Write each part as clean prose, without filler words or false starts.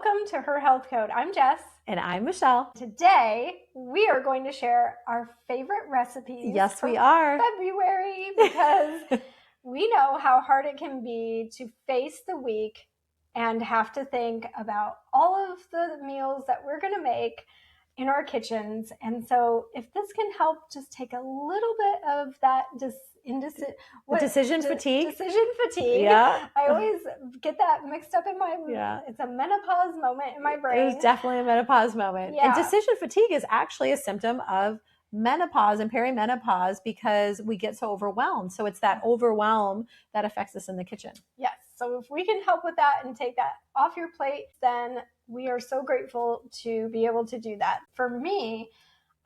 Welcome to Her Health Code. I'm Jess. And I'm Michele. Today, we are going to share our favorite recipes. Yes, we are. February, because we know how hard it can be to face the week and have to think about all of the meals that we're going to make in our kitchens. And so if this can help just take a little bit of that decision fatigue. Yeah. I always get that mixed up in my, it's a menopause moment in my brain. It was definitely a menopause moment. Yeah. And decision fatigue is actually a symptom of menopause and perimenopause because we get so overwhelmed. So it's that overwhelm that affects us in the kitchen. Yes. So if we can help with that and take that off your plate, then we are so grateful to be able to do that. For me,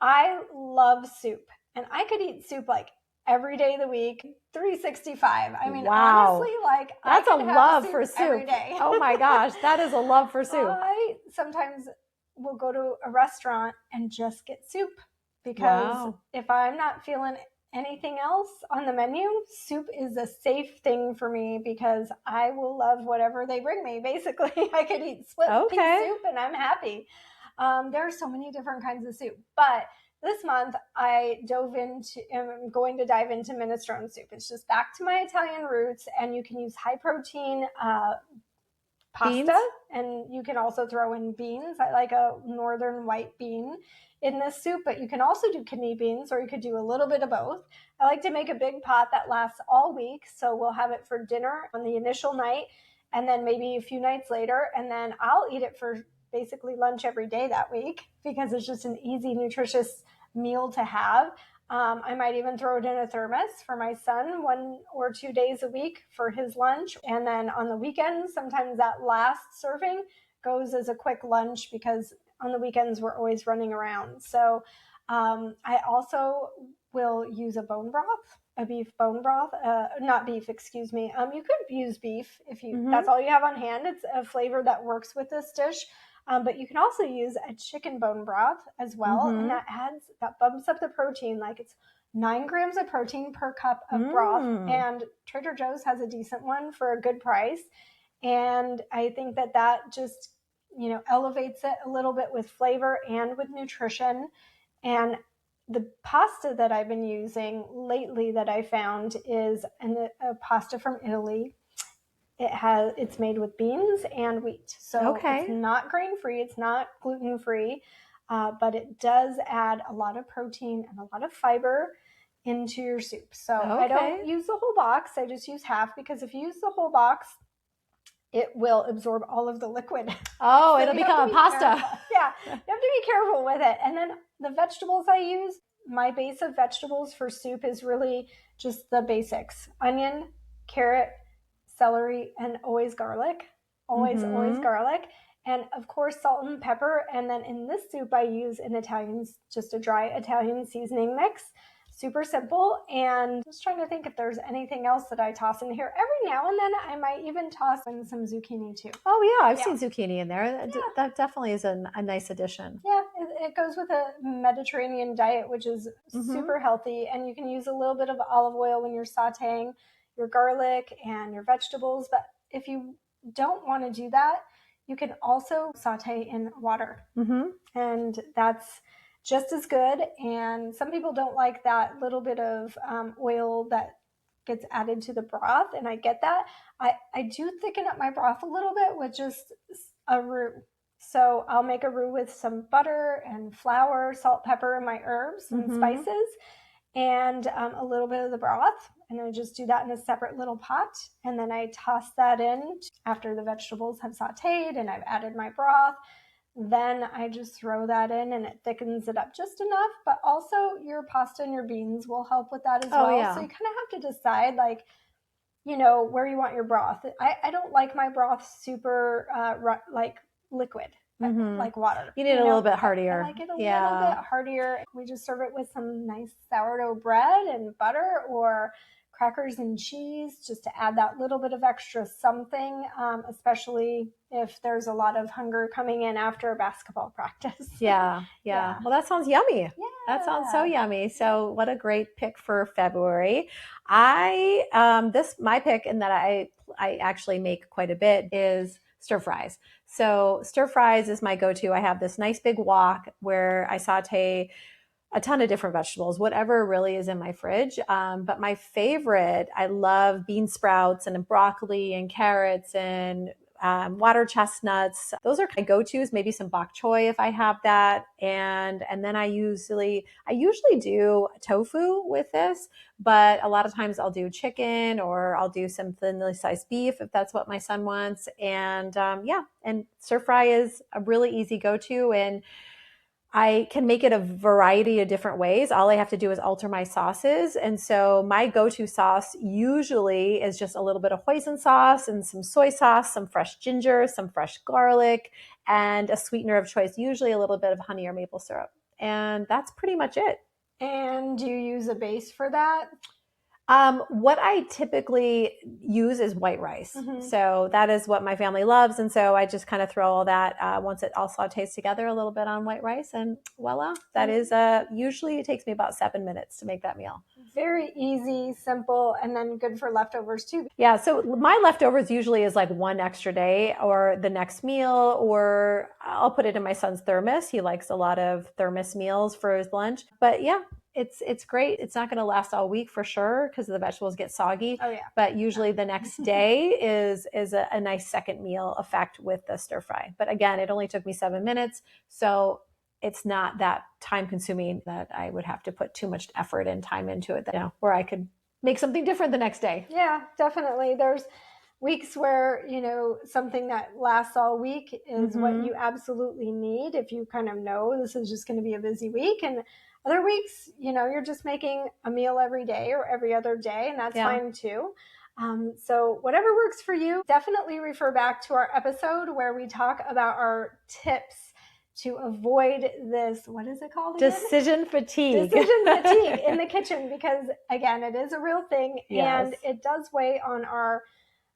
I love soup, and I could eat soup like every day of the week, 365. I mean, wow. Honestly, like that's I could a love soup for soup every day. Oh my gosh, that is a love for soup. I sometimes will go to a restaurant and just get soup because if I'm not feeling anything else on the menu, soup is a safe thing for me because I will love whatever they bring me. Basically, I could eat split pea soup and I'm happy. There are so many different kinds of soup, but this month I'm going to dive into minestrone soup. It's just back to my Italian roots, and you can use high protein pasta, and you can also throw in beans. I like a northern white bean in this soup, but you can also do kidney beans, or you could do a little bit of both. I like to make a big pot that lasts all week, so we'll have it for dinner on the initial night, and then maybe a few nights later, and then I'll eat it for basically lunch every day that week because it's just an easy, nutritious meal to have. I might even throw it in a thermos for my son 1 or 2 days a week for his lunch. And then on the weekends, sometimes that last serving goes as a quick lunch because on the weekends we're always running around. So I also will use a bone broth, a beef bone broth, not beef, excuse me. You could use beef if you that's all you have on hand. It's a flavor that works with this dish. But you can also use a chicken bone broth as well, and that bumps up the protein. Like it's 9 grams of protein per cup of broth, and Trader Joe's has a decent one for a good price. And I think that just, elevates it a little bit with flavor and with nutrition. And the pasta that I've been using lately that I found is a pasta from Italy. It's made with beans and wheat. So it's not grain-free, it's not gluten-free, but it does add a lot of protein and a lot of fiber into your soup. So I don't use the whole box, I just use half, because if you use the whole box, it will absorb all of the liquid. Oh, so it'll become a pasta. Yeah, you have to be careful with it. And then the vegetables I use, my base of vegetables for soup is really just the basics: onion, carrot, celery, and always garlic. Always garlic. And of course, salt and pepper. And then in this soup, I use just a dry Italian seasoning mix. Super simple. And just trying to think if there's anything else that I toss in here. Every now and then, I might even toss in some zucchini too. Oh yeah, I've seen zucchini in there. Yeah. That definitely is a nice addition. Yeah, it goes with a Mediterranean diet, which is super healthy. And you can use a little bit of olive oil when you're sauteing your garlic and your vegetables. But if you don't want to do that, you can also saute in water. And that's just as good. And some people don't like that little bit of oil that gets added to the broth, and I get that. I do thicken up my broth a little bit with just a roux. So I'll make a roux with some butter and flour, salt, pepper, and my herbs and spices, and a little bit of the broth. And I just do that in a separate little pot. And then I toss that in after the vegetables have sauteed and I've added my broth. Then I just throw that in, and it thickens it up just enough. But also your pasta and your beans will help with that as well. Yeah. So you kind of have to decide, where you want your broth. I don't like my broth super like liquid. Like water. You need a little bit heartier. I like it a little bit heartier. We just serve it with some nice sourdough bread and butter, or crackers and cheese, just to add that little bit of extra something, especially if there's a lot of hunger coming in after a basketball practice. Yeah. Well, that sounds yummy. Yeah. That sounds so yummy. So what a great pick for February. My pick, and that I actually make quite a bit, is stir fries. So stir fries is my go-to. I have this nice big wok where I saute a ton of different vegetables, whatever really is in my fridge. But my favorite, I love bean sprouts and broccoli and carrots and water chestnuts. Those are my go-tos. Maybe some bok choy if I have that, and then I usually do tofu with this, but a lot of times I'll do chicken or I'll do some thinly sliced beef if that's what my son wants. And and stir fry is a really easy go-to, and I can make it a variety of different ways. All I have to do is alter my sauces. And so my go-to sauce usually is just a little bit of hoisin sauce and some soy sauce, some fresh ginger, some fresh garlic, and a sweetener of choice, usually a little bit of honey or maple syrup. And that's pretty much it. And do you use a base for that? What I typically use is white rice. So that is what my family loves. And so I just kind of throw all that, once it all sautés together, a little bit on white rice, and voila, that is, usually it takes me about 7 minutes to make that meal. Very easy, simple, and then good for leftovers too. Yeah. So my leftovers usually is like one extra day or the next meal, or I'll put it in my son's thermos. He likes a lot of thermos meals for his lunch. But yeah, it's great. It's not going to last all week for sure because the vegetables get soggy. Oh yeah. But usually the next day is a nice second meal effect with the stir fry. But again, it only took me 7 minutes, so it's not that time consuming that I would have to put too much effort and time into it. Where I could make something different the next day. Yeah, definitely. There's weeks where, something that lasts all week is what you absolutely need if you kind of know this is just going to be a busy week. And other weeks, you're just making a meal every day or every other day, and that's fine too. So whatever works for you, definitely refer back to our episode where we talk about our tips to avoid this, what is it called again? Decision fatigue. Decision fatigue in the kitchen, because again, it is a real thing. Yes. And it does weigh on our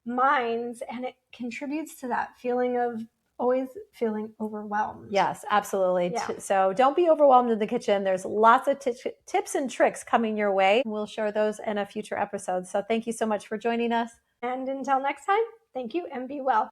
minds, and it contributes to that feeling of always feeling overwhelmed. Yes, absolutely. Yeah. So don't be overwhelmed in the kitchen. There's lots of tips and tricks coming your way. We'll share those in a future episode. So thank you so much for joining us. And until next time, thank you and be well.